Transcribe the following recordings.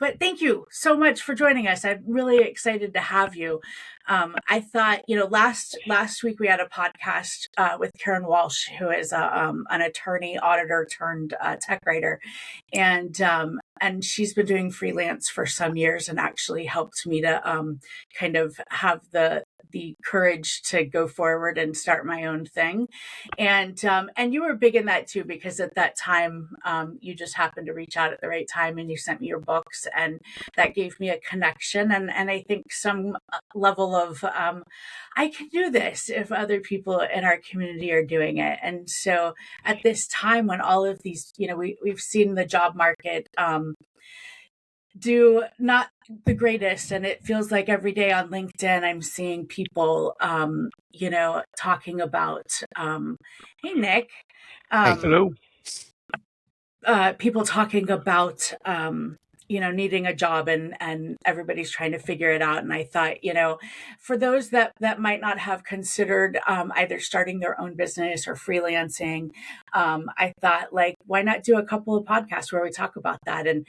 but thank you so much for joining us. I'm really excited to have you. I thought, last week we had a podcast with Karen Walsh, who is an attorney, auditor turned tech writer, and she's been doing freelance for some years, and actually helped me to kind of have the courage to go forward and start my own thing. And you were big in that too, because at that time you just happened to reach out at the right time, and you sent me your books, and that gave me a connection, and I think some level of I can do this if other people in our community are doing it. And so at this time when all of these, we've seen the job market do not the greatest, and it feels like every day on LinkedIn I'm seeing people talking about hey Nick, Hey, hello. people talking about needing a job, and everybody's trying to figure it out. And I thought, for those that might not have considered either starting their own business or freelancing, I thought, like, why not do a couple of podcasts where we talk about that? And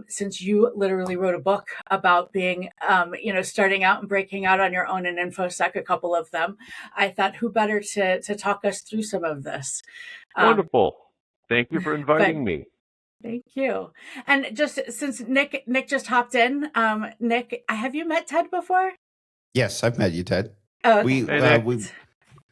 since you literally wrote a book about being, starting out and breaking out on your own in InfoSec, a couple of them, I thought, who better to talk us through some of this? Wonderful. Thank you for inviting me. Thank you. And just since Nick just hopped in, Nick, have you met Ted before? Yes, I've met you, Ted. Oh, okay.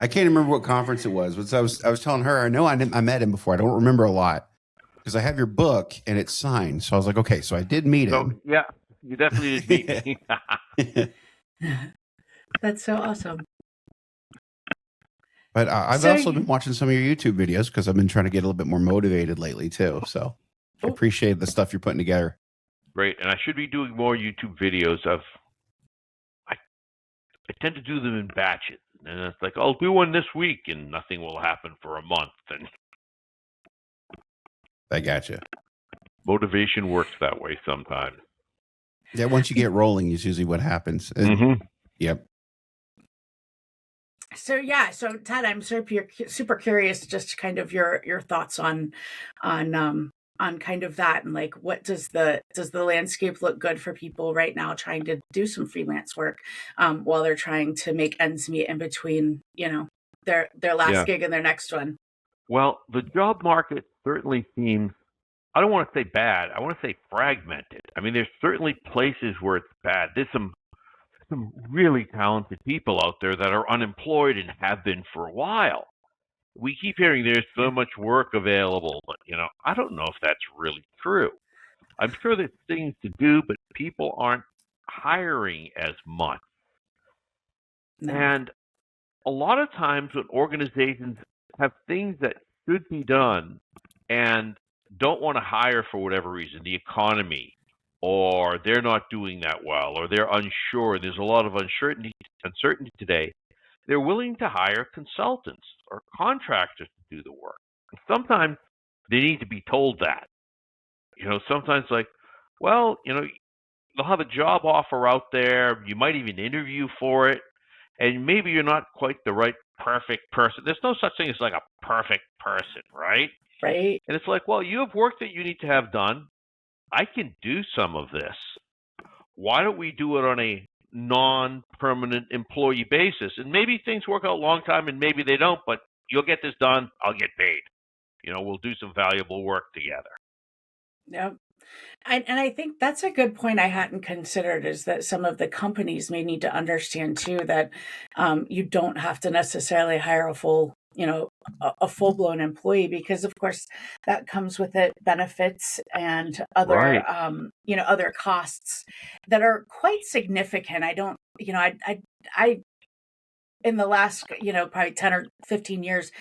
I can't remember what conference it was, but I was telling her, I know I met him before. I don't remember a lot because I have your book and it's signed. So I was like, okay, so I did meet him. Yeah, you definitely did meet me. That's so awesome. But I've also been watching some of your YouTube videos because I've been trying to get a little bit more motivated lately too. So I appreciate the stuff you're putting together. Great. And I should be doing more YouTube videos. I tend to do them in batches. And it's like, I'll do one this week and nothing will happen for a month. And I gotcha. Motivation works that way sometimes. Yeah, once you get rolling is usually what happens. Yep. So Ted, I'm super curious, just kind of your thoughts on kind of that, and like, what does the landscape look good for people right now trying to do some freelance work while they're trying to make ends meet in between, their last gig and their next one? Well, the job market certainly seems, I don't want to say bad, I want to say fragmented. I mean, there's certainly places where it's bad. There's some really talented people out there that are unemployed and have been for a while. We keep hearing there's so much work available, but I don't know if that's really true. I'm sure there's things to do, but people aren't hiring as much. No. And a lot of times when organizations have things that should be done and don't want to hire for whatever reason, the economy, or they're not doing that well, or they're unsure, there's a lot of uncertainty today, they're willing to hire consultants or contractors to do the work. And sometimes they need to be told that. Sometimes like, well, they'll have a job offer out there, you might even interview for it, and maybe you're not quite the right perfect person. There's no such thing as like a perfect person, right? Right. And it's like, well, you have work that you need to have done. I can do some of this. Why don't we do it on a non-permanent employee basis? And maybe things work out a long time and maybe they don't, but you'll get this done, I'll get paid. We'll do some valuable work together. Yep. And I think that's a good point I hadn't considered, is that some of the companies may need to understand too that you don't have to necessarily hire a full-blown employee, because of course that comes with it benefits and other other costs that are quite significant. I in the last probably 10 or 15 years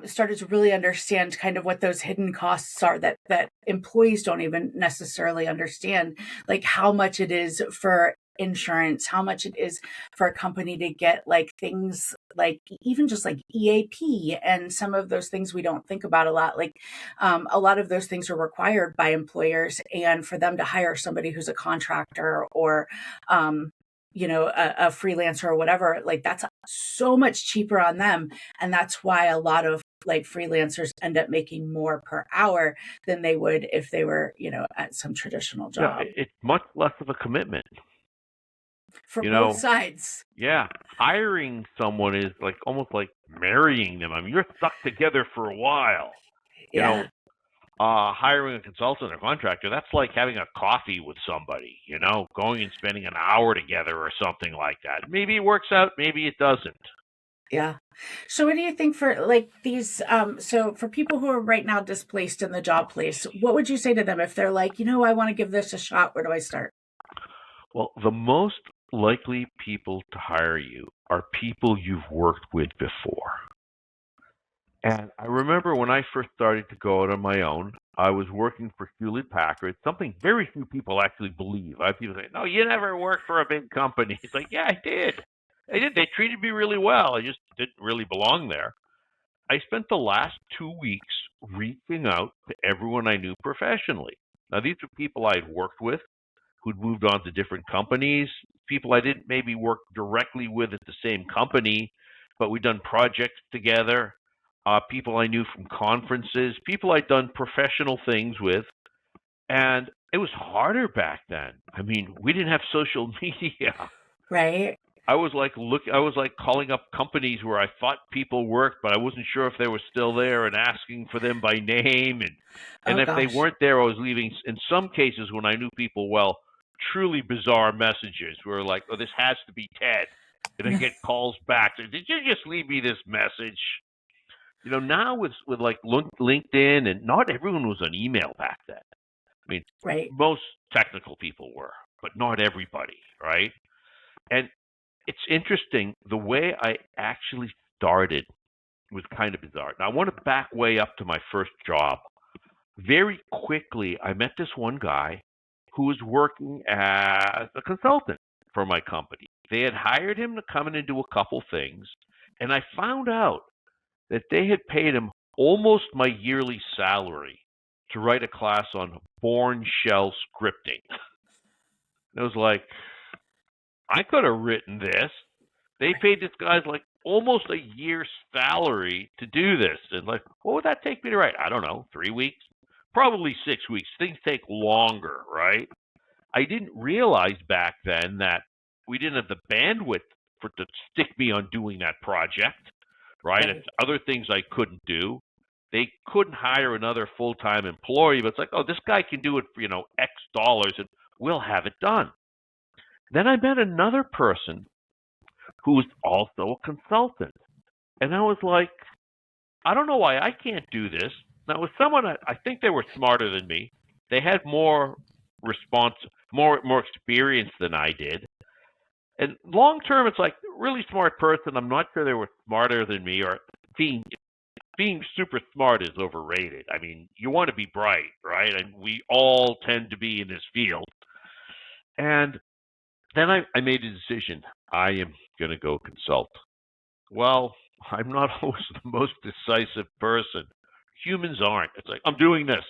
started to really understand kind of what those hidden costs are that employees don't even necessarily understand, like how much it is for insurance, how much it is for a company to get like things like even just like EAP, and some of those things we don't think about a lot. Like a lot of those things are required by employers, and for them to hire somebody who's a contractor or a freelancer or whatever, like that's so much cheaper on them. And that's why a lot of like freelancers end up making more per hour than they would if they were, at some traditional job. Yeah, it's much less of a commitment. For both sides. Yeah. Hiring someone is like almost like marrying them. I mean, you're stuck together for a while. Yeah. Hiring a consultant or contractor, that's like having a coffee with somebody, going and spending an hour together or something like that. Maybe it works out, maybe it doesn't. Yeah. So what do you think for like these, so for people who are right now displaced in the job place, what would you say to them if they're like, I want to give this a shot, where do I start? Well, the most likely people to hire you are people you've worked with before. And I remember when I first started to go out on my own, I was working for Hewlett-Packard, something very few people actually believe. I have people say, no, you never worked for a big company. It's like, yeah, I did. I did. They treated me really well. I just didn't really belong there. I spent the last 2 weeks reaching out to everyone I knew professionally. Now, these are people I had worked with who'd moved on to different companies, people I didn't maybe work directly with at the same company, but we'd done projects together, people I knew from conferences, people I'd done professional things with. And it was harder back then. I mean, we didn't have social media. Right. I was like calling up companies where I thought people worked, but I wasn't sure if they were still there and asking for them by name. And if they weren't there, I was leaving, in some cases when I knew people well, truly bizarre messages where like, oh, this has to be Ted. And I get calls back. Did you just leave me this message? Now with like LinkedIn, and not everyone was on email back then. I mean, right. Most technical people were, but not everybody, right? And it's interesting, the way I actually started was kind of bizarre. Now, I want to back way up to my first job. Very quickly, I met this one guy who was working as a consultant for my company. They had hired him to come in and do a couple things, and I found out that they had paid him almost my yearly salary to write a class on Bourne shell scripting. And I was like, I could have written this. They paid this guy like almost a year's salary to do this. And like, what would that take me to write? I don't know, 3 weeks? Probably 6 weeks. Things take longer, right? I didn't realize back then that we didn't have the bandwidth to stick me on doing that project, right? And other things I couldn't do. They couldn't hire another full-time employee, but it's like, oh, this guy can do it for, X dollars, and we'll have it done. Then I met another person who was also a consultant. And I was like, I don't know why I can't do this. Now, with someone, I think they were smarter than me. They had more experience than I did. And long term, it's like, really smart person. I'm not sure they were smarter than me, or being super smart is overrated. I mean, you want to be bright, right? And we all tend to be in this field. And then I made a decision. I am going to go consult. Well, I'm not always the most decisive person. Humans aren't. It's like, I'm doing this.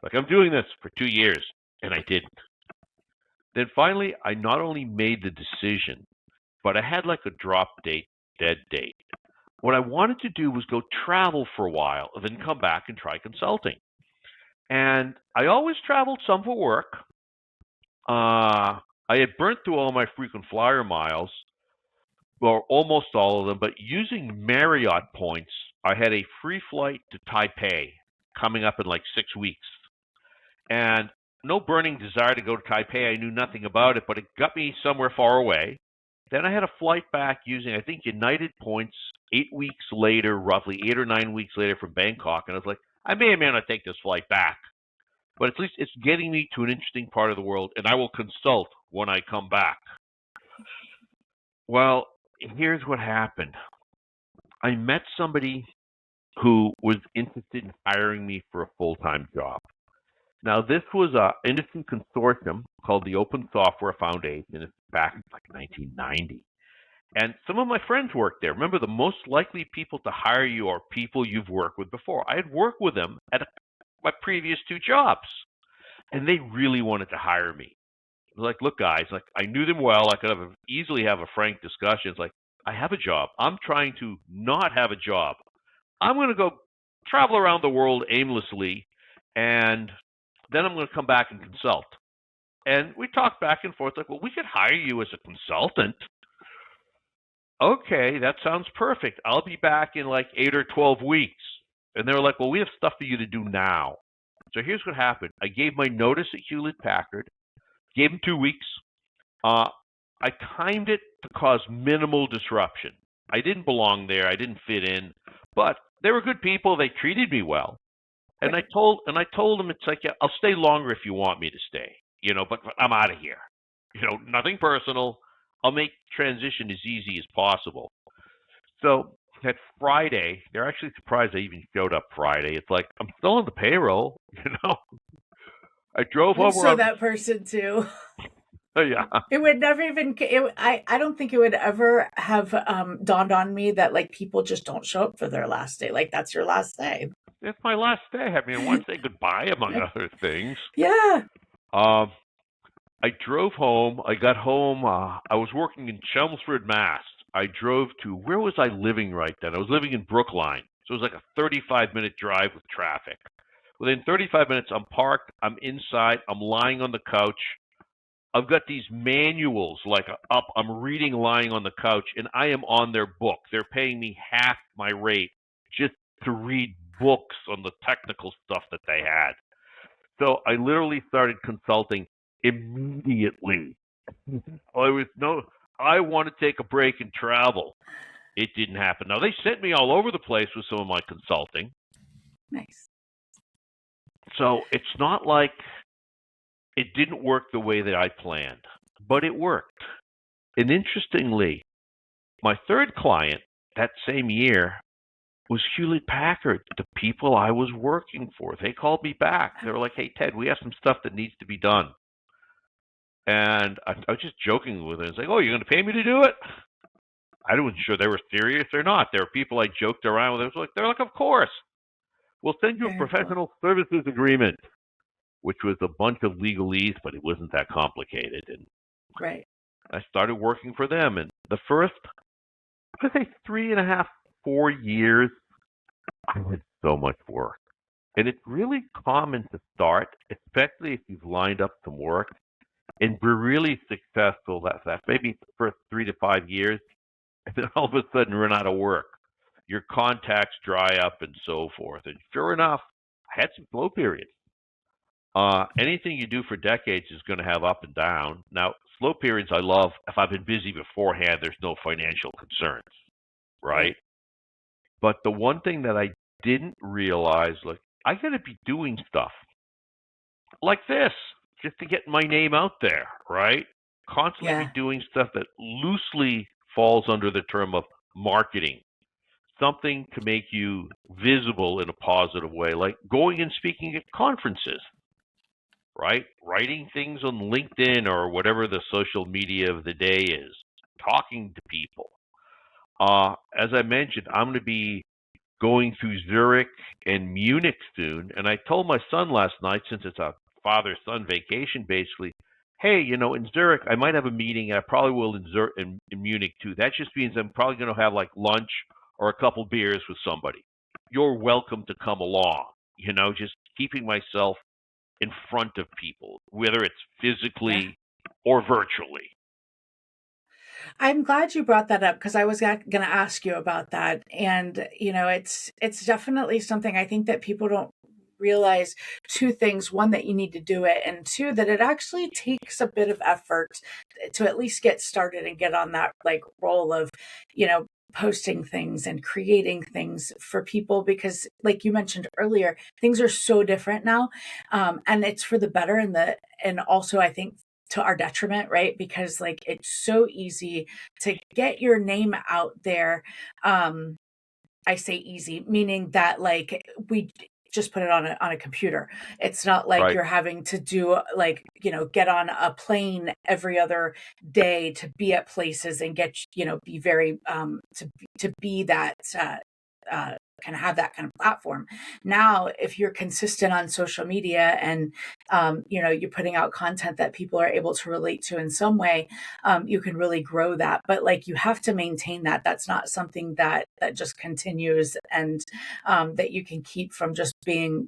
Like, I'm doing this for 2 years, and I didn't. Then finally, I not only made the decision, but I had like a drop date, dead date. What I wanted to do was go travel for a while and then come back and try consulting. And I always traveled some for work. I had burnt through all my frequent flyer miles, well, almost all of them, but using Marriott points, I had a free flight to Taipei coming up in like 6 weeks. And no burning desire to go to Taipei. I knew nothing about it, but it got me somewhere far away. Then I had a flight back using, I think, United points 8 weeks later, roughly 8 or 9 weeks later from Bangkok. And I was like, I may or may not take this flight back, but at least it's getting me to an interesting part of the world, and I will consult when I come back. Well, here's what happened. I met somebody who was interested in hiring me for a full-time job. Now, this was an industry consortium called the Open Software Foundation. It's back in like 1990. And some of my friends worked there. Remember, the most likely people to hire you are people you've worked with before. I had worked with them at my previous 2 jobs, and they really wanted to hire me. Like, look, guys, like, I knew them well. I could easily have a frank discussion. It's like, I have a job. I'm trying to not have a job. I'm going to go travel around the world aimlessly, and then I'm going to come back and consult. And we talked back and forth like, well, we could hire you as a consultant. Okay, that sounds perfect. I'll be back in like 8 or 12 weeks. And they were like, well, we have stuff for you to do now. So here's what happened. I gave my notice at Hewlett-Packard, gave them 2 weeks. I timed it to cause minimal disruption. I didn't belong there. I didn't fit in, but they were good people. They treated me well. And I told them, it's like, yeah, I'll stay longer if you want me to stay, but I'm out of here. Nothing personal. I'll make transition as easy as possible. So that Friday, they're actually surprised I even showed up Friday. It's like, I'm still on the payroll, I drove over. So that person too. Yeah. It would never even, I don't think it would ever have dawned on me that like people just don't show up for their last day. Like that's your last day. It's my last day. I mean, I want to say goodbye, among other things. Yeah. I drove home. I got home. I was working in Chelmsford, Mass. I drove to, where was I living right then? I was living in Brookline. So it was like a 35-minute drive with traffic. Within 35 minutes, I'm parked. I'm inside. I'm lying on the couch. I've got these manuals like up. I'm reading lying on the couch, and I am on their book. They're paying me half my rate just to read books on the technical stuff that they had. So I literally started consulting immediately. I want to take a break and travel. It didn't happen. Now, they sent me all over the place with some of my consulting. Nice. So it's not like it didn't work the way that I planned, but it worked. And interestingly, my third client that same year was Hewlett-Packard, the people I was working for. They called me back. They were like, hey, Ted, we have some stuff that needs to be done. And I was just joking with them. It's like, oh, you're going to pay me to do it? I wasn't sure they were serious or not. There were people I joked around with. They're like, of course. We'll send you a professional services agreement, which was a bunch of legalese, but it wasn't that complicated. And right. I started working for them. And the first, I'd say 3.5, 4 years, I had so much work. And it's really common to start, especially if you've lined up some work, and we're really successful. That's maybe the first 3 to 5 years, and then all of a sudden run out of work. Your contacts dry up and so forth. And sure enough, I had some slow periods. Anything you do for decades is going to have up and down. Now, slow periods I love. If I've been busy beforehand, there's no financial concerns, right? But the one thing that I didn't realize, like, I got to be doing stuff like this just to get my name out there, right? Constantly be doing stuff that loosely falls under the term of marketing, something to make you visible in a positive way, like going and speaking at conferences, right? Writing things on LinkedIn or whatever the social media of the day is, talking to people. As I mentioned, I'm going to be going through Zurich and Munich soon, and I told my son last night, since it's a father-son vacation, basically, hey, in Zurich, I might have a meeting, and I probably will in Munich too. That just means I'm probably going to have like lunch or a couple beers with somebody. You're welcome to come along, just keeping myself in front of people, whether it's physically or virtually. I'm glad you brought that up because I was going to ask you about that. And, it's definitely something I think that people don't realize. Two things: one, that you need to do it, and two, that it actually takes a bit of effort to at least get started and get on that like role of, posting things and creating things for people, because like you mentioned earlier, things are so different now. And it's for the better, and also I think to our detriment, right? Because like it's so easy to get your name out there. I say easy, meaning that like we just put it on a computer. It's not like you're having to do like, get on a plane every other day to be at places and get, be very, to be that, can have that kind of platform. Now, if you're consistent on social media and, you're putting out content that people are able to relate to in some way, you can really grow that. But like, you have to maintain that. That's not something that just continues and that you can keep from just being,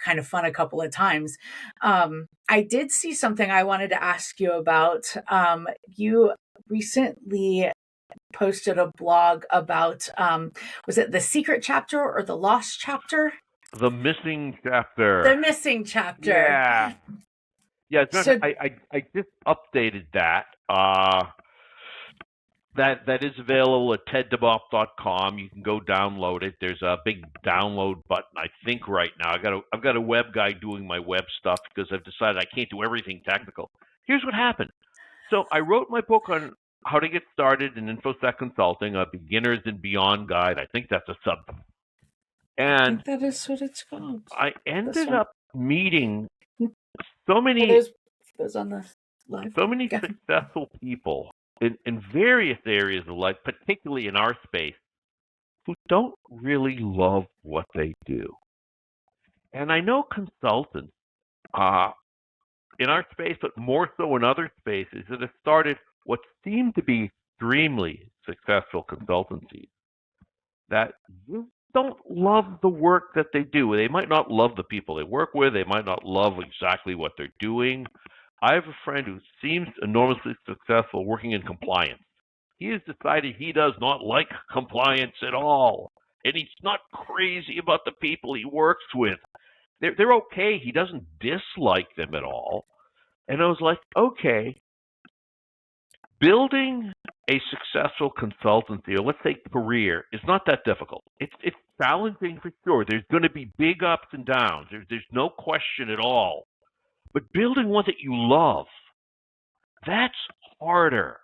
kind of fun a couple of times. I did see something I wanted to ask you about. You recently posted a blog about, was it the secret chapter or the lost chapter? The missing chapter. The missing chapter. Yeah. Yeah. So, I just updated that. That is available at teddemop.com. You can go download it. There's a big download button, I think, right now. I've got a web guy doing my web stuff because I've decided I can't do everything technical. Here's what happened. So I wrote my book on how to get started in InfoSec consulting, a beginners and beyond guide. I think that's a sub. And I think that is what it's called. I ended up meeting so many on the live. So many successful people in various areas of life, particularly in our space, who don't really love what they do. And I know consultants in our space, but more so in other spaces, that have started what seem to be extremely successful consultancies that don't love the work that they do. They might not love the people they work with. They might not love exactly what they're doing. I have a friend who seems enormously successful working in compliance. He has decided he does not like compliance at all. And he's not crazy about the people he works with. They're okay. He doesn't dislike them at all. And I was like, okay, building a successful consultancy, or let's say career, is not that difficult. It's challenging for sure. There's going to be big ups and downs. There's no question at all. But building one that you love, that's harder.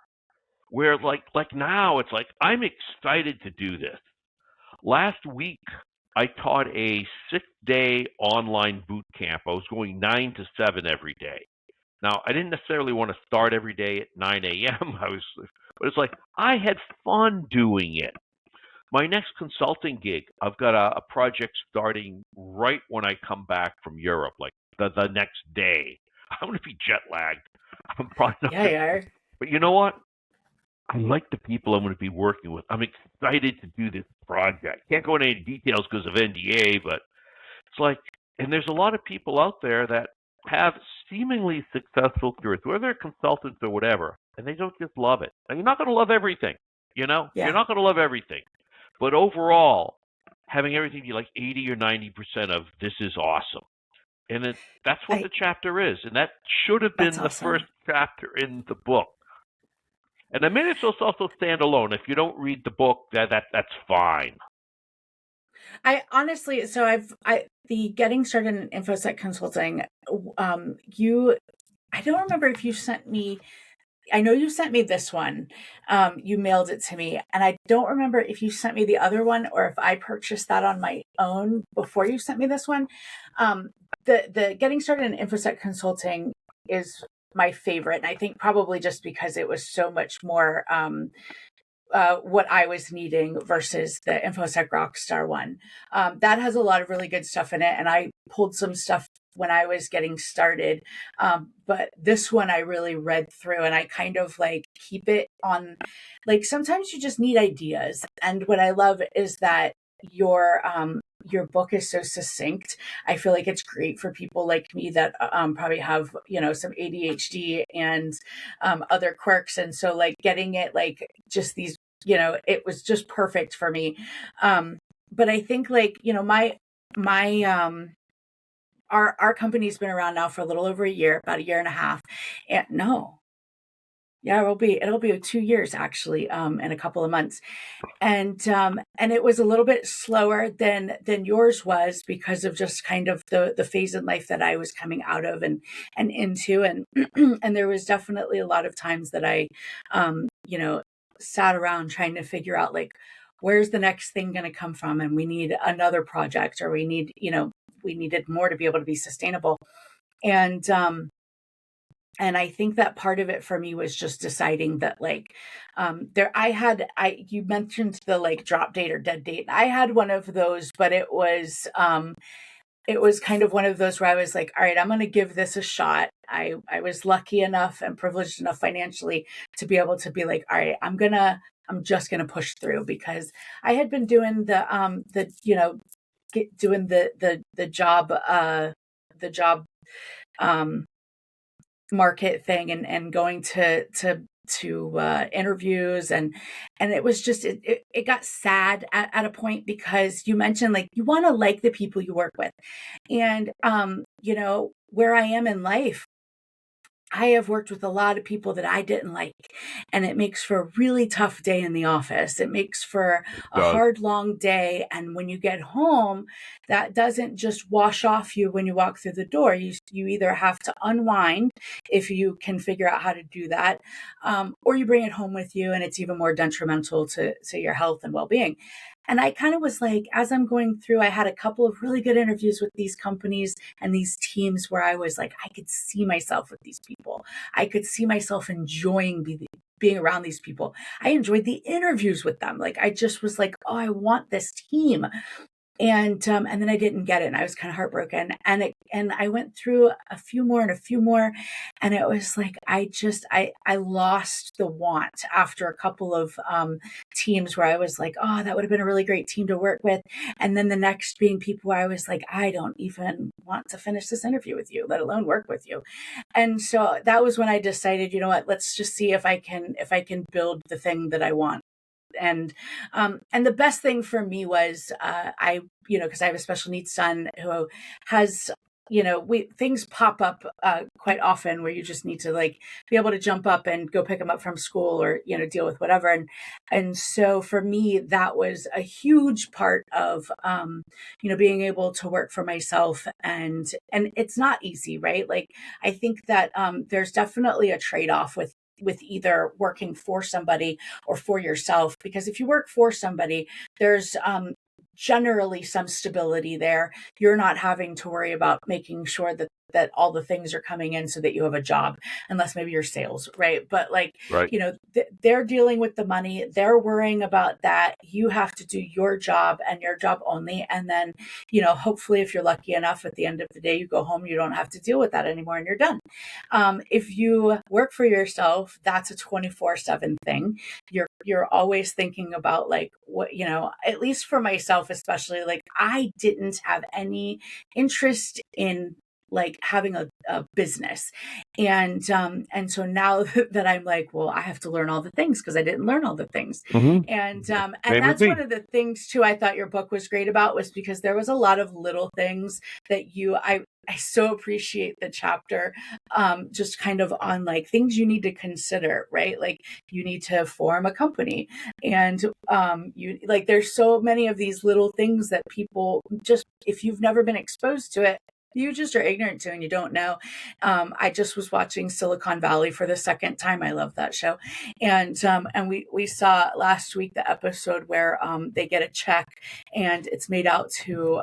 Where like now, it's like, I'm excited to do this. Last week, I taught a 6-day online boot camp. I was going 9 to 7 every day. Now, I didn't necessarily want to start every day at 9 a.m. But it's like, I had fun doing it. My next consulting gig, I've got a project starting right when I come back from Europe, like the next day. I'm going to be jet lagged. I'm probably not. Yeah, you are. But you know what? I like the people I'm going to be working with. I'm excited to do this project. Can't go into any details because of NDA, but it's like, and there's a lot of people out there that have seemingly successful careers, whether they're consultants or whatever, and they don't just love it. Now, you're not going to love everything, You're not going to love everything. But overall, having everything be like 80 or 90% of this is awesome. And that's what the chapter is. And that should have been the first chapter in the book. And the minutes will also stand alone. If you don't read the book, that's fine. I honestly, the getting started in InfoSec consulting, I don't remember if you sent me, I know you sent me this one, you mailed it to me, and I don't remember if you sent me the other one or if I purchased that on my own before you sent me this one. The getting started in InfoSec consulting is my favorite, and I think probably just because it was so much more what I was needing versus the InfoSec Rockstar one. That has a lot of really good stuff in it, and I pulled some stuff when I was getting started. But this one I really read through, and I kind of like keep it on, like sometimes you just need ideas. And what I love is that your book is so succinct. I feel like it's great for people like me that probably have, some ADHD and other quirks. And so like getting it, like just these, it was just perfect for me. But I think like, our company's been around now for a little over a year, about a year and a half. And it'll be 2 years actually, in a couple of months. And it was a little bit slower than yours was because of just kind of the phase in life that I was coming out of and into. And, and there was definitely a lot of times that I, sat around trying to figure out like, where's the next thing going to come from? And we need another project, or we need, we needed more to be able to be sustainable. And, And I think that part of it for me was just deciding that like, you mentioned the like drop date or dead date. I had one of those, but it was kind of one of those where I was like, all right, I'm going to give this a shot. I was lucky enough and privileged enough financially to be able to be like, all right, I'm just going to push through, because I had been doing doing the job um, market thing, and going to interviews, and it was just it got sad at a point, because you mentioned like you want to like the people you work with, and where I am in life, I have worked with a lot of people that I didn't like, and it makes for a really tough day in the office. It makes for a Does. hard, long day. And when you get home, that doesn't just wash off you when you walk through the door. You either have to unwind, if you can figure out how to do that, or you bring it home with you, and it's even more detrimental to your health and well-being. And I kind of was like, as I'm going through, I had a couple of really good interviews with these companies and these teams where I was like, I could see myself with these people. I could see myself enjoying being around these people. I enjoyed the interviews with them. Like, I just was like, oh, I want this team. And then I didn't get it, and I was kind of heartbroken. And I went through a few more and a few more, and it was like I lost the want after a couple of teams where I was like, oh, that would have been a really great team to work with. And then the next being people where I was like, I don't even want to finish this interview with you, let alone work with you. And so that was when I decided, you know what, let's just see if I can build the thing that I want. And the best thing for me was because I have a special needs son who has, things pop up quite often where you just need to like be able to jump up and go pick him up from school, or deal with whatever. And so for me, that was a huge part of being able to work for myself. And it's not easy, right? Like, I think that there's definitely a trade-off with either working for somebody or for yourself, because if you work for somebody, there's generally some stability there. You're not having to worry about making sure that all the things are coming in so that you have a job, unless maybe you're sales, right? But like, Right. they're dealing with the money, they're worrying about that. You have to do your job and your job only. And then, hopefully, if you're lucky enough, at the end of the day, you go home, you don't have to deal with that anymore, and you're done. If you work for yourself, that's a 24/7 thing. You're always thinking about like what, at least for myself, especially, like, I didn't have any interest in like having a business. And so now that I'm like, well, I have to learn all the things, because I didn't learn all the things. Mm-hmm. And Same with that's me. one of the things too I thought your book was great about, was because there was a lot of little things that I so appreciate the chapter, just kind of on like things you need to consider, right? Like, you need to form a company, and you like, there's so many of these little things that people just, if you've never been exposed to it, you just are ignorant to, and you don't know. I just was watching Silicon Valley for the second time. I love that show. And we saw last week the episode where they get a check, and it's made out to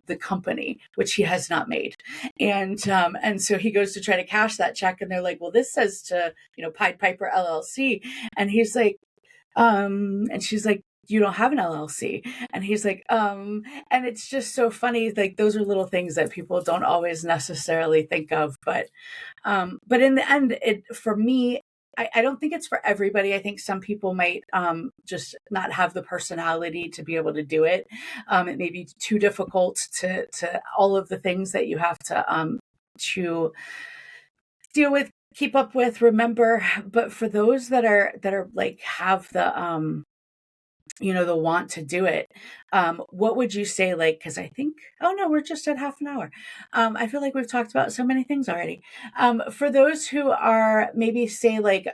the company, which he has not made. And so he goes to try to cash that check, and they're like, well, this says to, Pied Piper LLC. And he's like, and she's like, you don't have an LLC. And he's like, and it's just so funny. Like, those are little things that people don't always necessarily think of. But in the end, for me, I don't think it's for everybody. I think some people might just not have the personality to be able to do it. It may be too difficult to all of the things that you have to deal with, keep up with, remember. But for those that are like, have the the want to do it, what would you say? Like, because I think, oh no, we're just at half an hour. I feel like we've talked about so many things already. For those who are maybe say like,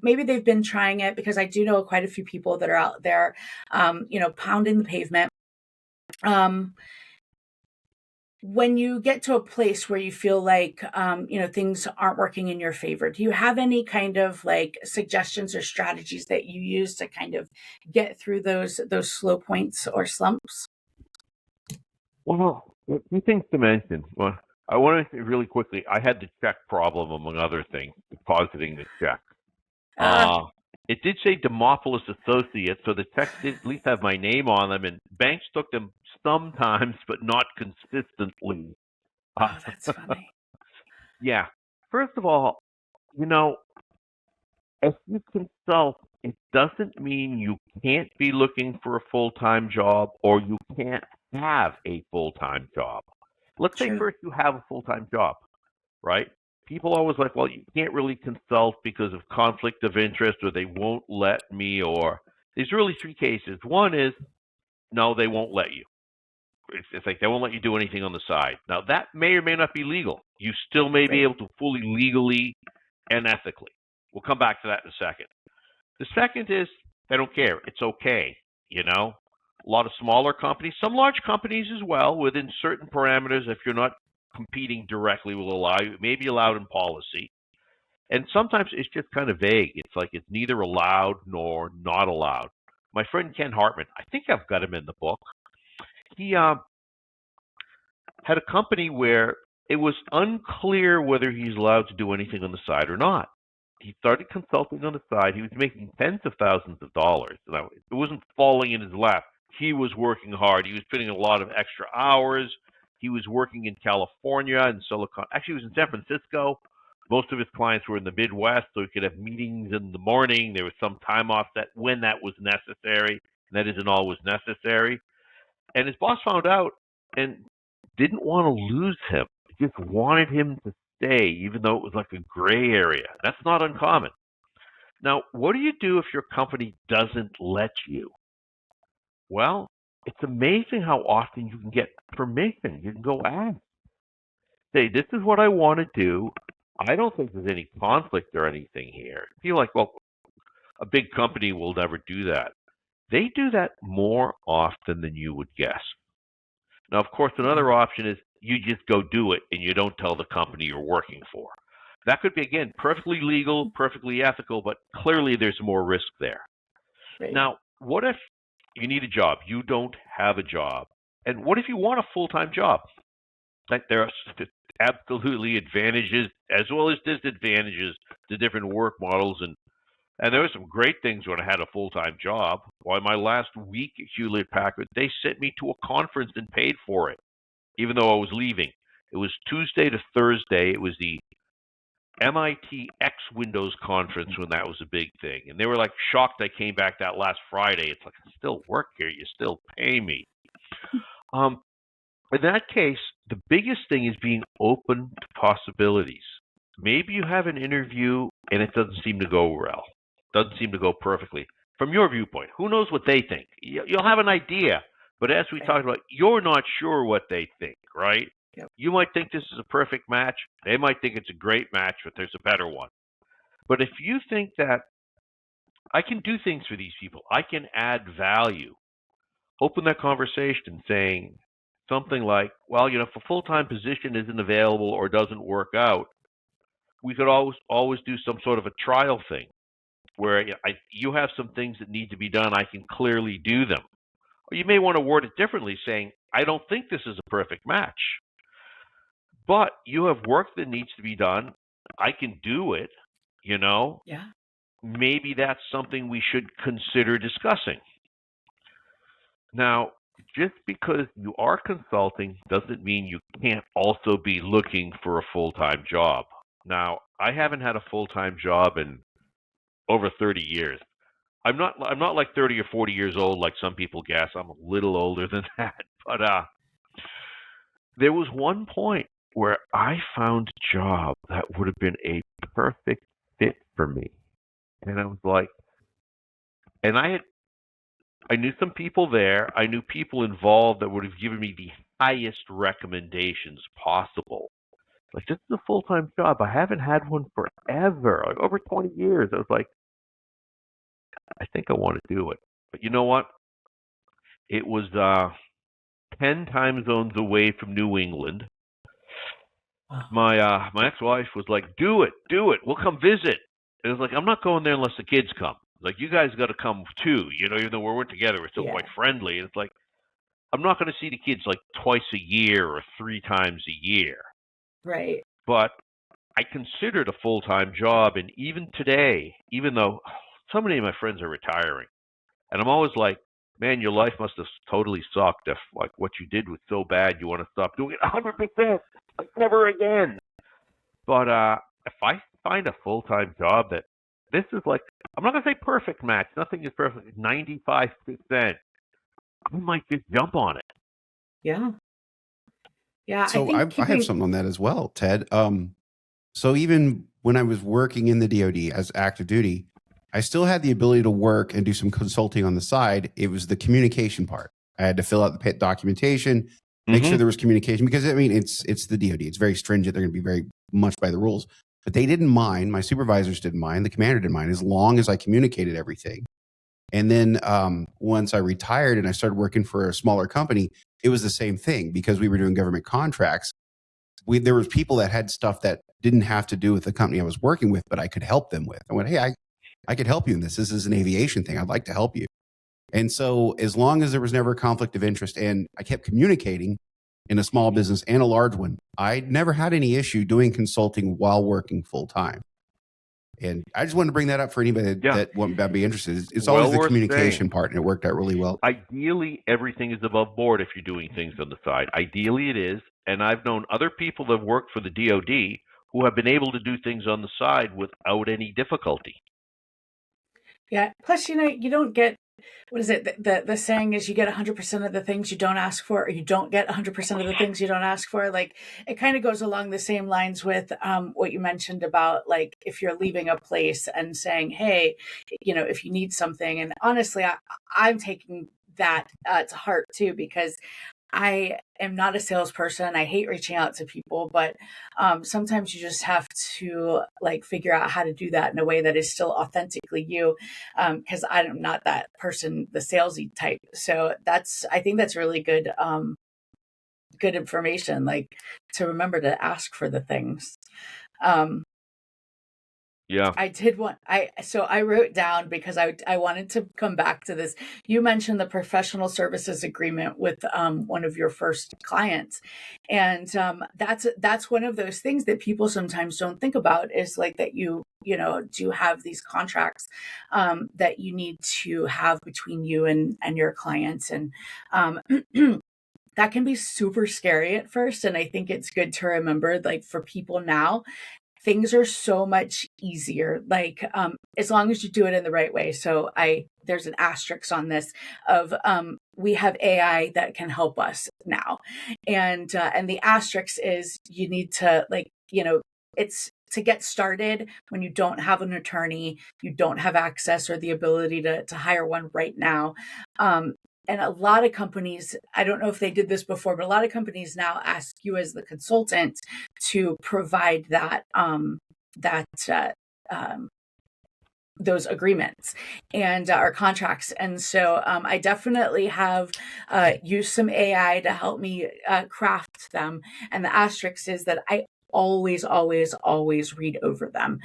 maybe they've been trying it, because I do know quite a few people that are out there, pounding the pavement. When you get to a place where you feel like, things aren't working in your favor, do you have any kind of like suggestions or strategies that you use to kind of get through those slow points or slumps? Well, two things to mention. Well, I want to say really quickly, I had the check problem, among other things, depositing the check. Ah, It did say Demopoulos Associates, so the checks did at least have my name on them, and banks took them sometimes, but not consistently. Uh, oh, that's funny. yeah. First of all, you know, if you consult, it doesn't mean you can't be looking for a full-time job or you can't have a full-time job. Let's say True. first you have a full-time job, right? People always like, well, you can't really consult because of conflict of interest or they won't let me, or there's really three cases. One is, no, they won't let you. It's like they won't let you do anything on the side. Now, that may or may not be legal. You still may be Right. able to fully legally and ethically. We'll come back to that in a second. The second is they don't care. It's okay. You know, a lot of smaller companies, some large companies as well, within certain parameters, if you're not competing directly, will allow you. It may be allowed in policy. And sometimes it's just kind of vague. It's like it's neither allowed nor not allowed. My friend Ken Hartman, I think I've got him in the book. He had a company where it was unclear whether he's allowed to do anything on the side or not. He started consulting on the side. He was making tens of thousands of dollars. Now, it wasn't falling in his lap. He was working hard. He was putting in a lot of extra hours. He was working in California and Silicon. Actually, he was in San Francisco. Most of his clients were in the Midwest, so he could have meetings in the morning. There was some time off that when that was necessary, and that isn't always necessary. And his boss found out and didn't want to lose him. He just wanted him to stay, even though it was like a gray area. That's not uncommon. Now, what do you do if your company doesn't let you? Well, it's amazing how often you can get permission. You can go ask. Say, this is what I want to do. I don't think there's any conflict or anything here. Feel like, well, a big company will never do that. They do that more often than you would guess. Now, of course, Yeah. another option is you just go do it and you don't tell the company you're working for. That could be, again, perfectly legal, perfectly ethical, but clearly there's more risk there. Right. Now, what if you need a job? You don't have a job. And what if you want a full-time job? Like there are absolutely advantages as well as disadvantages to different work models. And there were some great things when I had a full-time job. Why, my last week at Hewlett-Packard, they sent me to a conference and paid for it, even though I was leaving. It was Tuesday to Thursday. It was the MIT X Windows conference when that was a big thing. And they were like shocked I came back that last Friday. It's like, I still work here. You still pay me. In that case, the biggest thing is being open to possibilities. Maybe you have an interview and it doesn't seem to go well, doesn't seem to go perfectly. From your viewpoint, who knows what they think? You'll have an idea, but as we Right. talked about, you're not sure what they think, right? Yep. You might think this is a perfect match. They might think it's a great match, but there's a better one. But if you think that I can do things for these people, I can add value, open that conversation saying something like, well, if a full-time position isn't available or doesn't work out, we could always do some sort of a trial thing where you have some things that need to be done. I can clearly do them. Or you may want to word it differently, saying, I don't think this is a perfect match, but you have work that needs to be done. I can do it. Yeah. Maybe that's something we should consider discussing. Now, just because you are consulting doesn't mean you can't also be looking for a full-time job. Now, I haven't had a full-time job in over 30 years. I'm not like 30 or 40 years old like some people guess. I'm a little older than that. But there was one point where I found a job that would have been a perfect fit for me. And I was like, and I knew some people there. I knew people involved that would have given me the highest recommendations possible. Like, this is a full-time job. I haven't had one forever, like over 20 years. I was like, I think I want to do it. But you know what? It was 10 time zones away from New England. Wow. My ex-wife was like, do it. We'll come visit. And it was like, I'm not going there unless the kids come. Like, you guys got to come too. Even though we weren't together, we're still Yeah. quite friendly. And it's like, I'm not going to see the kids like twice a year or 3 times a year. Right. but I consider it a full-time job. And even today, even though so many of my friends are retiring, and I'm always like, man, your life must have totally sucked if like what you did was so bad you want to stop doing it 100%, like never again. But if I find a full-time job that this is like, I'm not gonna say perfect match. Nothing is perfect. 95%. I might just jump on it. Yeah. Yeah. I So think I have keeping, something on that as well, Ted. So even when I was working in the DoD as active duty, I still had the ability to work and do some consulting on the side. It was the communication part. I had to fill out the documentation, make sure there was communication, because I mean it's the DoD. It's very stringent. They're going to be very much by the rules. But they didn't mind. My supervisors didn't mind. The commander didn't mind, as long as I communicated everything. And then once I retired and I started working for a smaller company, it was the same thing, because we were doing government contracts. There was people that had stuff that didn't have to do with the company I was working with, but I could help them with. I went, hey, I could help you in this. This is an aviation thing. I'd like to help you. And so as long as there was never a conflict of interest and I kept communicating in a small business and a large one, I never had any issue doing consulting while working full time. And I just wanted to bring that up for anybody that would be interested. It's always the communication part, and it worked out really well. Ideally, everything is above board if you're doing things on the side. Ideally, it is. And I've known other people that have worked for the DoD who have been able to do things on the side without any difficulty. yeah. Plus, you don't get, what is it? The saying is you get 100% of the things you don't ask for, or you don't get 100% of the things you don't ask for. Like, it kind of goes along the same lines with what you mentioned about, like, if you're leaving a place and saying, hey, if you need something. And honestly, I'm taking that to heart too, because I am not a salesperson. I hate reaching out to people, but sometimes you just have to like figure out how to do that in a way that is still authentically you. Because I'm not that person, the salesy type. So I think that's really good, good information, like to remember to ask for the things. Yeah. I did want I wrote down, because I wanted to come back to this. You mentioned the professional services agreement with one of your first clients, and that's one of those things that people sometimes don't think about, is like that you do have these contracts that you need to have between you and your clients, and that can be super scary at first. And I think it's good to remember, like, for people now, things are so much easier, like as long as you do it in the right way. So there's an asterisk on this of we have AI that can help us now, and the asterisk is you need to, like, it's to get started. When you don't have an attorney, you don't have access or the ability to hire one right now. And a lot of companies, I don't know if they did this before, but a lot of companies now ask you as the consultant to provide those agreements and our contracts. And so I definitely have used some AI to help me craft them. And the asterisk is that I always, always, always read over them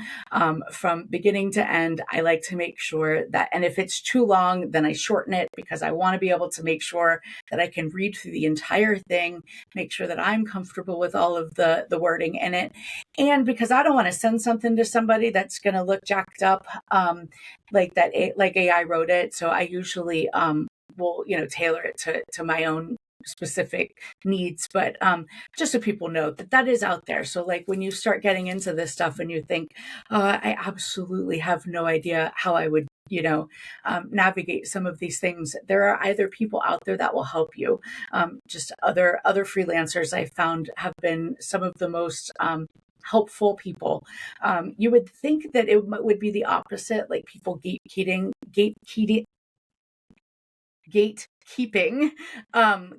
from beginning to end. I like to make sure that, and if it's too long, then I shorten it, because I want to be able to make sure that I can read through the entire thing, make sure that I'm comfortable with all of the wording in it. And because I don't want to send something to somebody that's going to look jacked up, like AI wrote it. So I usually will, tailor it to my own specific needs. But just so people know that is out there. So like when you start getting into this stuff and you think, I absolutely have no idea how I would navigate some of these things, there are either people out there that will help you. Just other freelancers I found have been some of the most helpful people. You would think that it would be the opposite, like people gatekeeping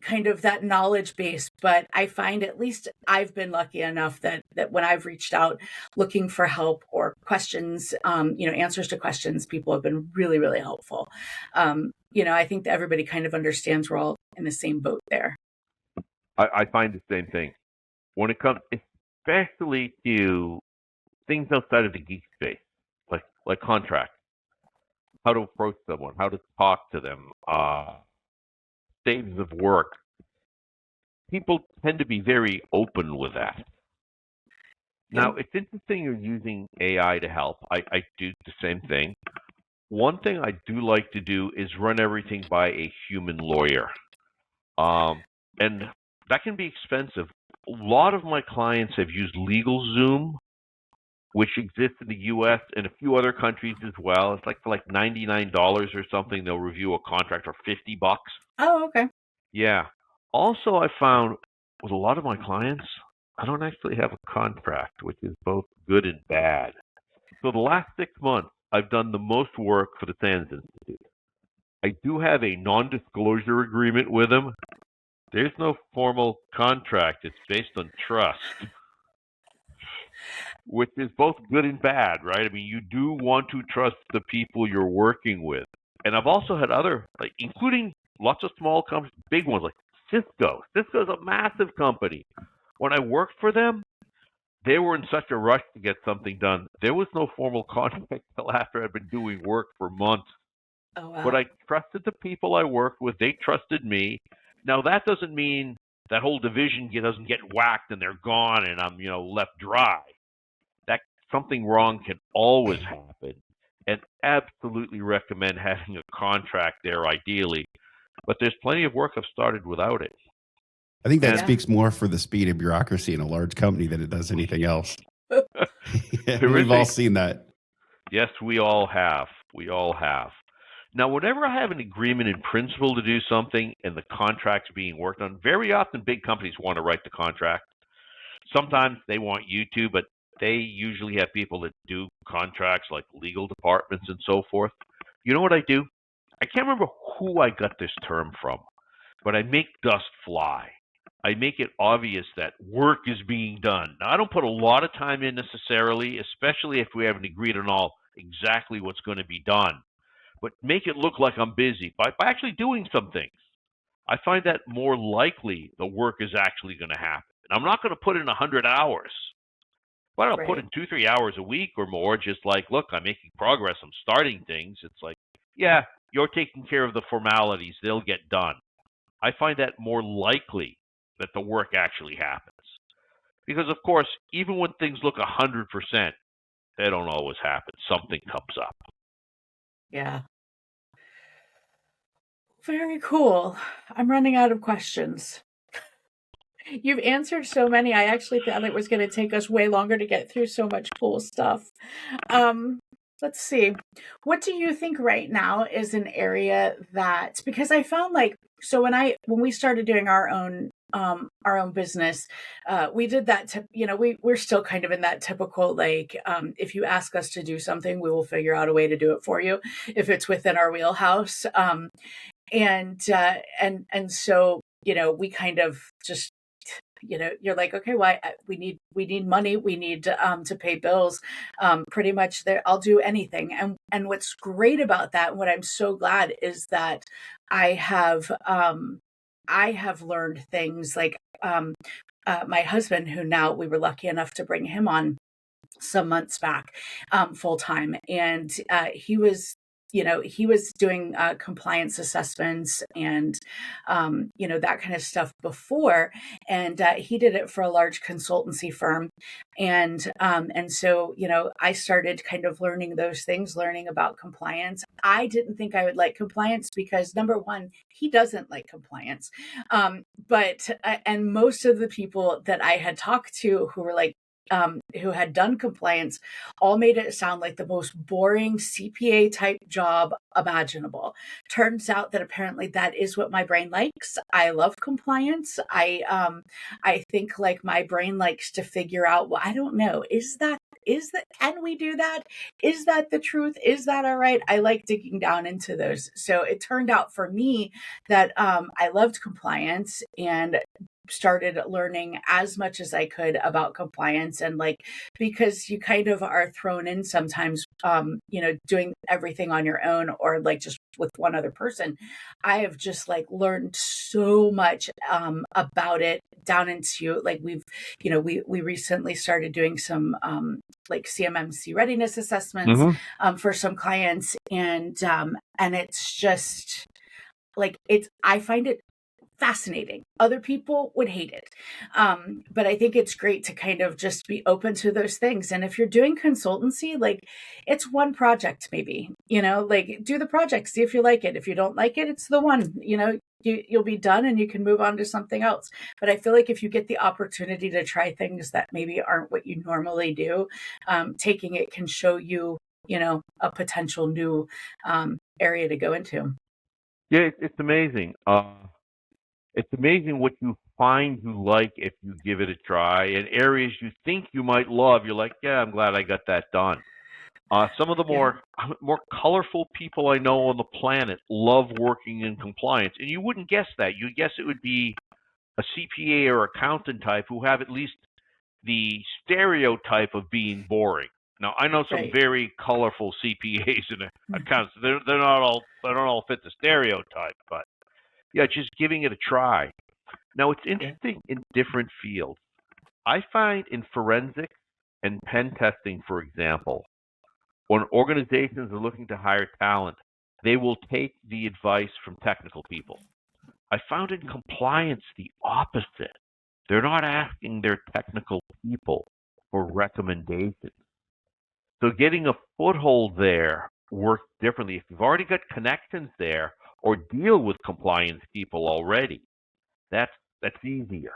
kind of that knowledge base. But I find, at least I've been lucky enough that when I've reached out looking for help or questions, answers to questions, people have been really, really helpful. I think that everybody kind of understands we're all in the same boat there. I find the same thing when it comes, especially to things outside of the geek space, like contracts, how to approach someone, how to talk to them, stages of work. People tend to be very open with that. Now, it's interesting you're using AI to help. I do the same thing. One thing I do like to do is run everything by a human lawyer. And that can be expensive. A lot of my clients have used LegalZoom, which exists in the U.S. and a few other countries as well. It's like for like $99 or something. They'll review a contract, or $50. Oh, okay. Yeah. Also, I found with a lot of my clients, I don't actually have a contract, which is both good and bad. So the last 6 months, I've done the most work for the SANS Institute. I do have a non-disclosure agreement with them. There's no formal contract. It's based on trust, which is both good and bad, right? I mean, you do want to trust the people you're working with. And I've also had other, like, including lots of small companies, big ones like Cisco. Cisco's a massive company. When I worked for them, they were in such a rush to get something done. There was no formal contract until after I'd been doing work for months. Oh, wow. But I trusted the people I worked with. They trusted me. Now, that doesn't mean that whole division doesn't get whacked and they're gone and I'm, left dry. That something wrong can always happen. And absolutely recommend having a contract there, ideally. But there's plenty of work I've started without it. I think that speaks more for the speed of bureaucracy in a large company than it does anything else. We've all seen that. Yes, we all have. We all have. Now, whenever I have an agreement in principle to do something and the contract's being worked on, very often big companies want to write the contract. Sometimes they want you to, but they usually have people that do contracts like legal departments and so forth. You know what I do? I can't remember who I got this term from, but I make dust fly. I make it obvious that work is being done. Now, I don't put a lot of time in necessarily, especially if we haven't agreed on all exactly what's going to be done, but make it look like I'm busy by actually doing some things. I find that more likely the work is actually going to happen. And I'm not going to put in 100 hours, but I'll put in 2-3 hours a week or more, just like, look, I'm making progress. I'm starting things. It's like, yeah, you're taking care of the formalities. They'll get done. I find that more likely that the work actually happens. Because, of course, even when things look 100%, they don't always happen. Something comes up. Yeah. Very cool. I'm running out of questions. You've answered so many. I actually thought it was going to take us way longer to get through so much cool stuff. Let's see. What do you think right now is an area that, because I found so when we started doing our own business, we did that, we're still kind of in that typical, if you ask us to do something, we will figure out a way to do it for you if it's within our wheelhouse. And so, we kind of just, you're like, okay, well, we need money. We need to pay bills. Pretty much there, I'll do anything. And what's great about that, and what I'm so glad is that I have learned things like, my husband, who now we were lucky enough to bring him on some months back, full time. And he was doing compliance assessments and, that kind of stuff before. And he did it for a large consultancy firm. And so, I started kind of learning those things, learning about compliance. I didn't think I would like compliance because, number one, he doesn't like compliance. And most of the people that I had talked to who were who had done compliance all made it sound like the most boring CPA type job imaginable. Turns out that apparently that is what my brain likes. I love compliance. I think my brain likes to figure out, well, I don't know, can we do that? Is that the truth? Is that all right? I like digging down into those. So it turned out for me that I loved compliance and started learning as much as I could about compliance. And because you kind of are thrown in sometimes, doing everything on your own or just with one other person, I have just learned so much about it down into we recently started doing some CMMC readiness assessments for some clients. And it's just I find it fascinating. Other people would hate it. But I think it's great to kind of just be open to those things. And if you're doing consultancy, like it's one project, maybe, like do the project, see if you like it. If you don't like it, it's the one, you'll be done and you can move on to something else. But I feel like if you get the opportunity to try things that maybe aren't what you normally do, taking it can show you, a potential new area to go into. Yeah, it's amazing. It's amazing what you find you like if you give it a try. And areas you think you might love, you're like, yeah, I'm glad I got that done. Some of the Yeah. more colorful people I know on the planet love working in compliance, and you wouldn't guess that. You'd guess it would be a CPA or accountant type who have at least the stereotype of being boring. Now, I know some Right. very colorful CPAs and accountants. They don't all fit the stereotype, but yeah, just giving it a try. Now, it's interesting in different fields. I find in forensics and pen testing, for example, when organizations are looking to hire talent, they will take the advice from technical people. I found in compliance the opposite. They're not asking their technical people for recommendations. So getting a foothold there works differently. If you've already got connections there or deal with compliance people already, that's easier.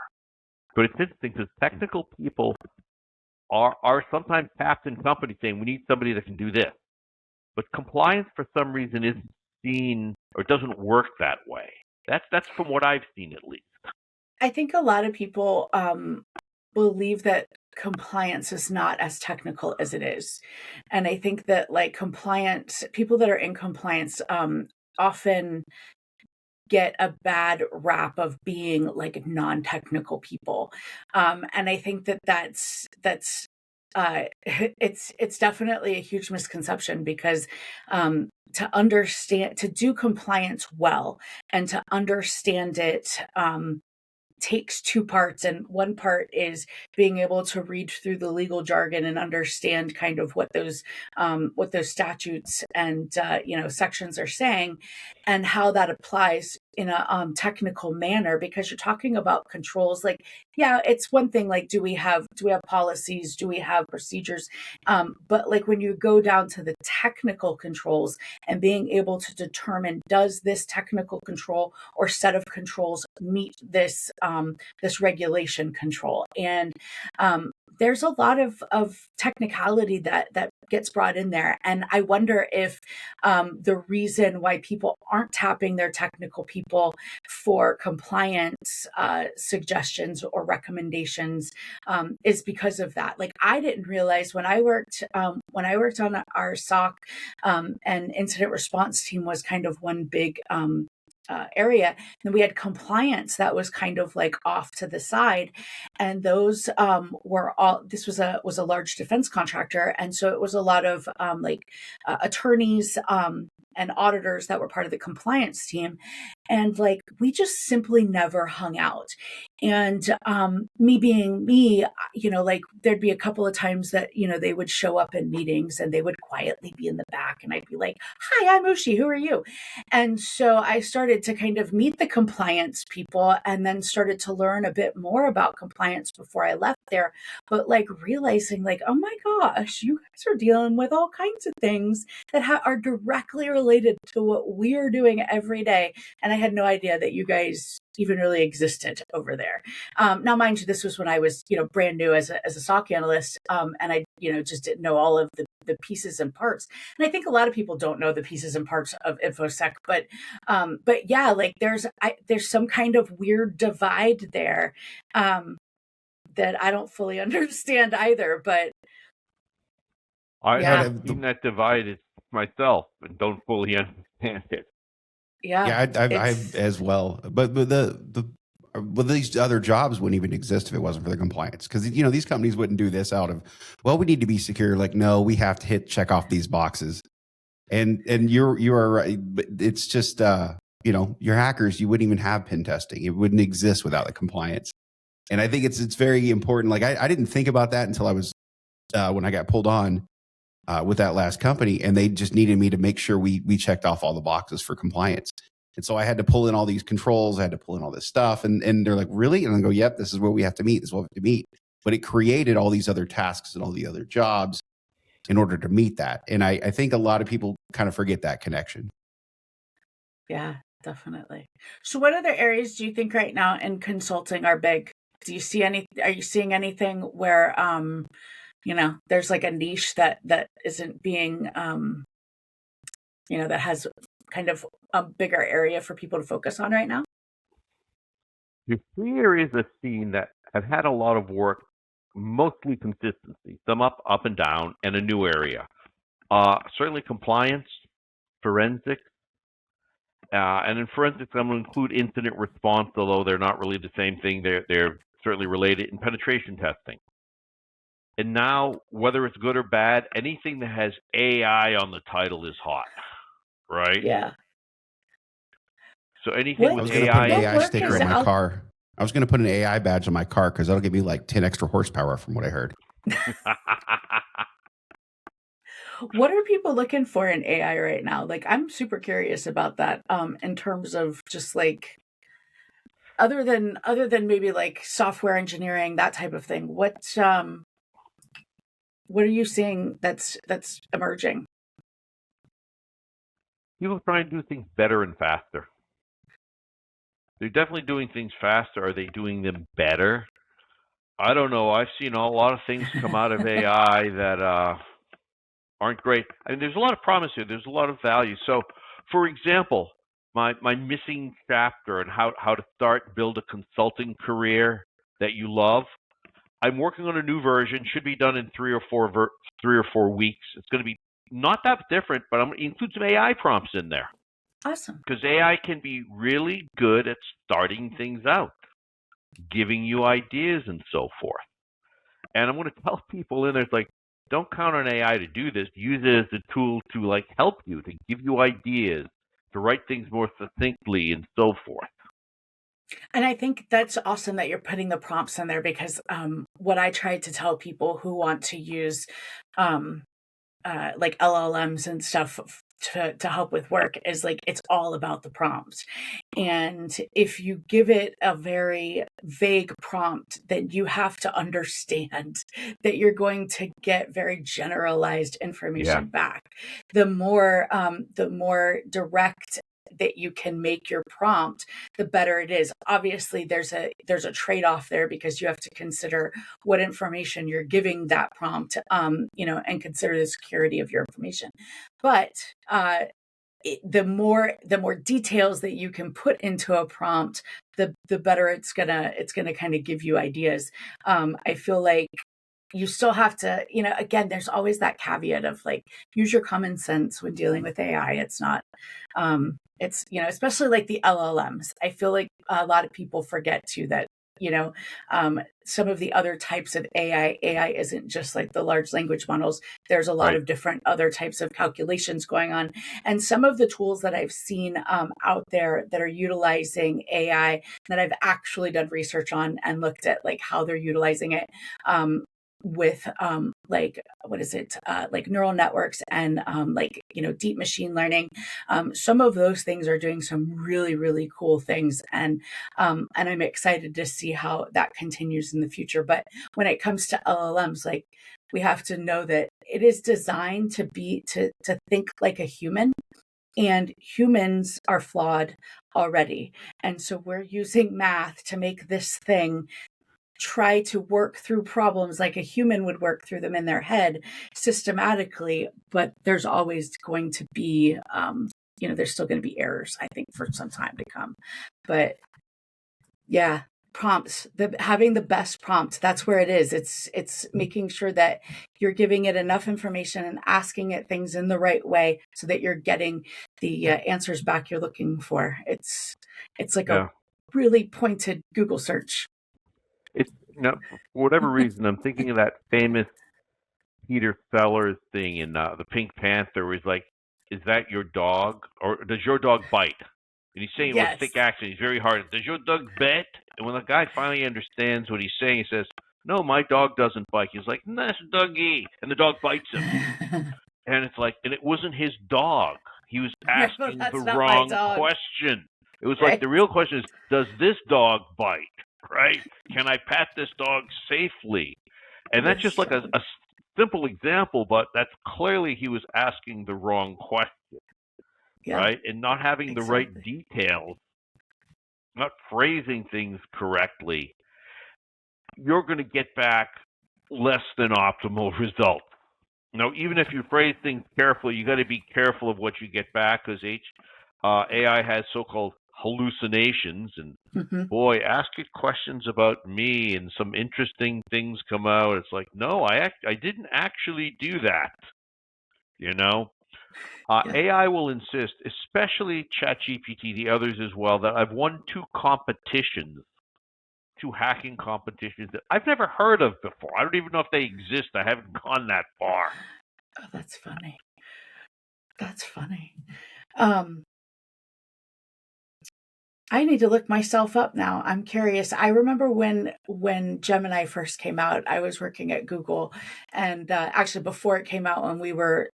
But it's interesting because technical people are sometimes tapped in companies saying we need somebody that can do this. But compliance for some reason isn't seen or doesn't work that way. That's from what I've seen at least. I think a lot of people believe that compliance is not as technical as it is. And I think that like compliance, people that are in compliance often get a bad rap of being like non-technical people. And I think that that's it's definitely a huge misconception because to do compliance well and to understand it takes two parts, and one part is being able to read through the legal jargon and understand kind of what those statutes and sections are saying and how that applies in a technical manner, because you're talking about controls. Like, yeah, it's one thing, like, do we have policies, do we have procedures, but like when you go down to the technical controls and being able to determine, does this technical control or set of controls meet this this regulation control? And there's a lot of technicality that gets brought in there. And I wonder if the reason why people aren't tapping their technical people for compliance suggestions or recommendations is because of that. Like, I didn't realize when I worked on our SOC and incident response team was kind of one big area, and we had compliance that was kind of like off to the side, and those were all. This was a large defense contractor, and so it was a lot of attorneys and auditors that were part of the compliance team, and like we just simply never hung out. And me being me, like there'd be a couple of times that they would show up in meetings and they would quietly be in the back, and I'd be like, "Hi, I'm Ushi. Who are you?" And so I started to kind of meet the compliance people and then started to learn a bit more about compliance before I left there. But like realizing like, oh my gosh, you guys are dealing with all kinds of things that are directly related to what we're doing every day. And I had no idea that you guys even really existed over there. Now, mind you, this was when I was, brand new as a SOC analyst, and I, just didn't know all of the pieces and parts. And I think a lot of people don't know the pieces and parts of InfoSec, but yeah, like there's some kind of weird divide there that I don't fully understand either. But I have seen that divide myself and don't fully understand it. Yeah, I as well. But these other jobs wouldn't even exist if it wasn't for the compliance. Because these companies wouldn't do this out of, well, we need to be secure. Like, no, we have to check off these boxes. And you are right. But it's just your hackers. You wouldn't even have pen testing. It wouldn't exist without the compliance. And I think it's very important. Like I didn't think about that until I was when I got pulled on with that last company, and they just needed me to make sure we checked off all the boxes for compliance. And so I had to pull in all these controls. I had to pull in all this stuff. And they're like, really? And I go, yep, this is where we have to meet. This is what we have to meet. But it created all these other tasks and all the other jobs in order to meet that. And I think a lot of people kind of forget that connection. Yeah, definitely. So what other areas do you think right now in consulting are big? Do you see are you seeing anything where, there's like a niche that isn't being, that has kind of a bigger area for people to focus on right now? There's three areas I've seen that have had a lot of work, mostly consistency, some up and down, and a new area. Certainly compliance, forensics, and in forensics, I'm going to include incident response, although they're not really the same thing. They're certainly related, in penetration testing. And now, whether it's good or bad, anything that has AI on the title is hot, right? Yeah. So anything I was with going to put an AI, AI sticker on my car. I was going to put an AI badge on my car because that'll give me like 10 extra horsepower from what I heard. What are people looking for in AI right now? Like, I'm super curious about that, in terms of just like, other than maybe like software engineering, that type of thing. What are you seeing that's emerging? people are trying to do things better and faster. They're definitely doing things faster. Are they doing them better? I don't know. I've seen a lot of things come out of AI that aren't great. I mean, there's a lot of promise here. There's a lot of value. So, for example, my missing chapter on how to build a consulting career that you love. I'm working on a new version. Should be done in 3 or 4 weeks. It's going to be not that different, but I'm going to include some AI prompts in there. Awesome. Because AI can be really good at starting things out, giving you ideas and so forth. And I'm going to tell people in there, it's like, don't count on AI to do this. Use it as a tool to like help you, to give you ideas, to write things more succinctly and so forth. And I think that's awesome that you're putting the prompts in there, because what I try to tell people who want to use like LLMs and stuff to help with work is like, it's all about the prompt. And if you give it a very vague prompt, then you have to understand that you're going to get very generalized information back. The more direct that you can make your prompt, the better it is. Obviously, there's a trade-off there, because you have to consider what information you're giving that prompt, and consider the security of your information. But the more details that you can put into a prompt, the better it's gonna kind of give you ideas. I feel like you still have to, again, there's always that caveat of like, use your common sense when dealing with AI. It's not, it's, especially like the LLMs. I feel like a lot of people forget too that, some of the other types of AI isn't just like the large language models. There's a lot of different other types of calculations going on. And some of the tools that I've seen out there that are utilizing AI, that I've actually done research on and looked at like how they're utilizing it, with like, what is it, like neural networks and like, deep machine learning. Some of those things are doing some really, really cool things. And I'm excited to see how that continues in the future. But when it comes to LLMs, like, we have to know that it is designed to think like a human. And humans are flawed already. And so we're using math to make this thing try to work through problems like a human would work through them in their head systematically. But there's always going to be, there's still going to be errors, I think, for some time to come. But yeah, prompts, having the best prompt, that's where it is. It's making sure that you're giving it enough information and asking it things in the right way so that you're getting the answers back you're looking for. It's like a really pointed Google search. It's, for whatever reason, I'm thinking of that famous Peter Sellers thing in the Pink Panther, where he's like, "Is that your dog, or does your dog bite?" And he's saying it with thick accent. He's very hard. "Does your dog bet?" And when the guy finally understands what he's saying, he says, "No, my dog doesn't bite." He's like, "That's doggy," and the dog bites him. And it's like, and it wasn't his dog. He was Well, asking that's the not my wrong dog. question. It was like Right. the real question is, does this dog bite? Right? Can I pat this dog safely? And that's just like a simple example, but that's clearly he was asking the wrong question, Yeah, right? And not having the right exactly. details, not phrasing things correctly, you're going to get back less than optimal results. Now, even if you phrase things carefully, you got to be careful of what you get back because AI has so-called hallucinations, and Hmm. boy, ask it questions about me, and some interesting things come out. It's like, no, I didn't actually do that. You know, Yeah. AI will insist, especially ChatGPT, the others as well, that I've won two hacking competitions that I've never heard of before. I don't even know if they exist. I haven't gone that far. Oh, that's funny. That's funny. Um, I need to look myself up now. I'm curious. I remember when Gemini first came out, I was working at Google, and actually before it came out, when we were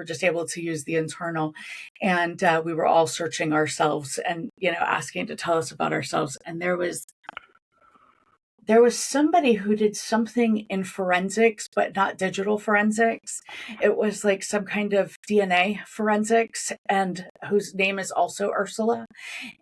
just able to use the internal, and we were all searching ourselves and asking to tell us about ourselves. And there was somebody who did something in forensics, but not digital forensics. It was like some kind of DNA forensics, and whose name is also Ursula.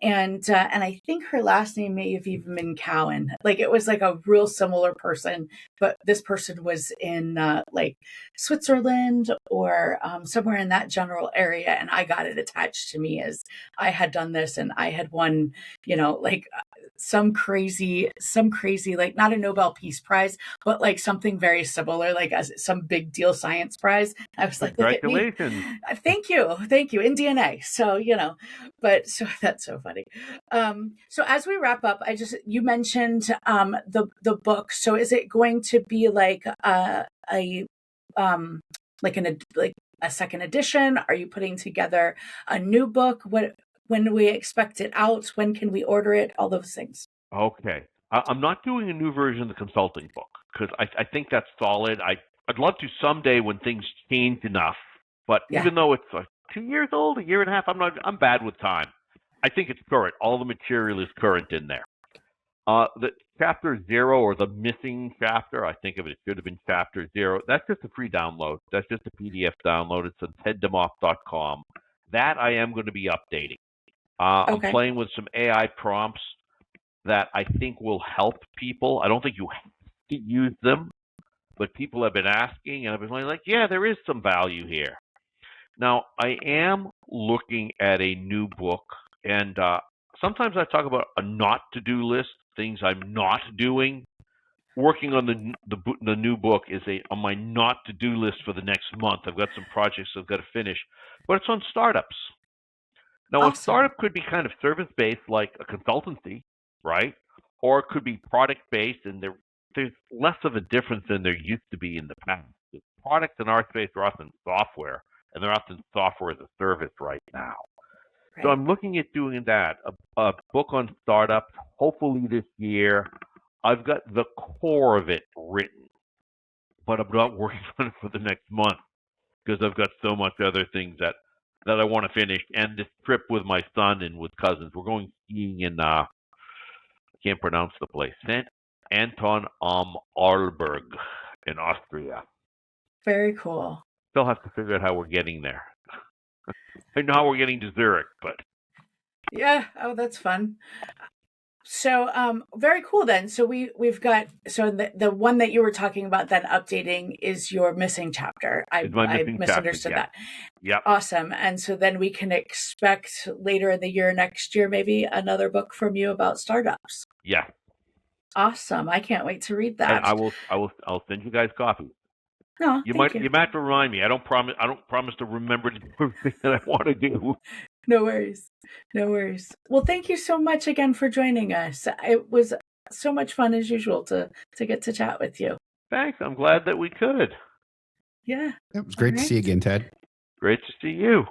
And I think her last name may have even been Cowan. Like it was like a real similar person, but this person was in like Switzerland or somewhere in that general area, and I got it attached to me as I had done this and I had won, like some crazy, like not a Nobel Peace Prize, but like something very similar, like as some big deal science prize. I was like, look at me. Congratulations. Thank you in DNA. So but so that's so funny. So as we wrap up, you mentioned the book. So is it going to be like a like a second edition? Are you putting together a new book? When do we expect it out? When can we order it? All those things. Okay. I'm not doing a new version of the consulting book because I think that's solid. I'd love to someday when things change enough, but Yeah. even though it's 2 years old, a year and a half, I'm bad with time. I think it's current. All the material is current in there. The chapter 0 or the missing chapter, I think of it should have been chapter 0. That's just a free download. That's just a PDF download. It's on teddemop.com. That I am going to be updating. I'm Okay. playing with some AI prompts that I think will help people. I don't think you have to use them, but people have been asking, and I've been like, yeah, there is some value here. Now, I am looking at a new book, and sometimes I talk about a not-to-do list, things I'm not doing. Working on the new book is on my not-to-do list for the next month. I've got some projects I've got to finish, but it's on startups. Now, a Awesome. startup could be kind of service-based, like a consultancy, right? Or it could be product-based, and there's less of a difference than there used to be in the past. The products in our space are often software, and they're often software as a service right now. So Right. I'm looking at doing that, a book on startups, hopefully this year. I've got the core of it written, but I'm not working on it for the next month because I've got so much other things that I want to finish. And this trip with my son and with cousins, we're going skiing in I can't pronounce the place, St. Anton am Arlberg in Austria. Very cool. Still have to figure out how we're getting there. I know how we're getting to Zurich, but Yeah. Oh, that's fun. So, very cool then. So we've got, so the one that you were talking about then updating is your missing chapter. it's my I missing chapter. misunderstood Yeah. that. Yep. Awesome. And so then we can expect later in the year, next year, maybe another book from you about startups. Yeah. Awesome. I can't wait to read And that. I'll send you guys copies. No, thank you. You might have to remind me. I don't promise to remember to do everything that I want to do. No worries. No worries. Well, thank you so much again for joining us. It was so much fun as usual to get to chat with you. Thanks. I'm glad that we could. Yeah. It was great to see you All right. again, Ted. Great to see you.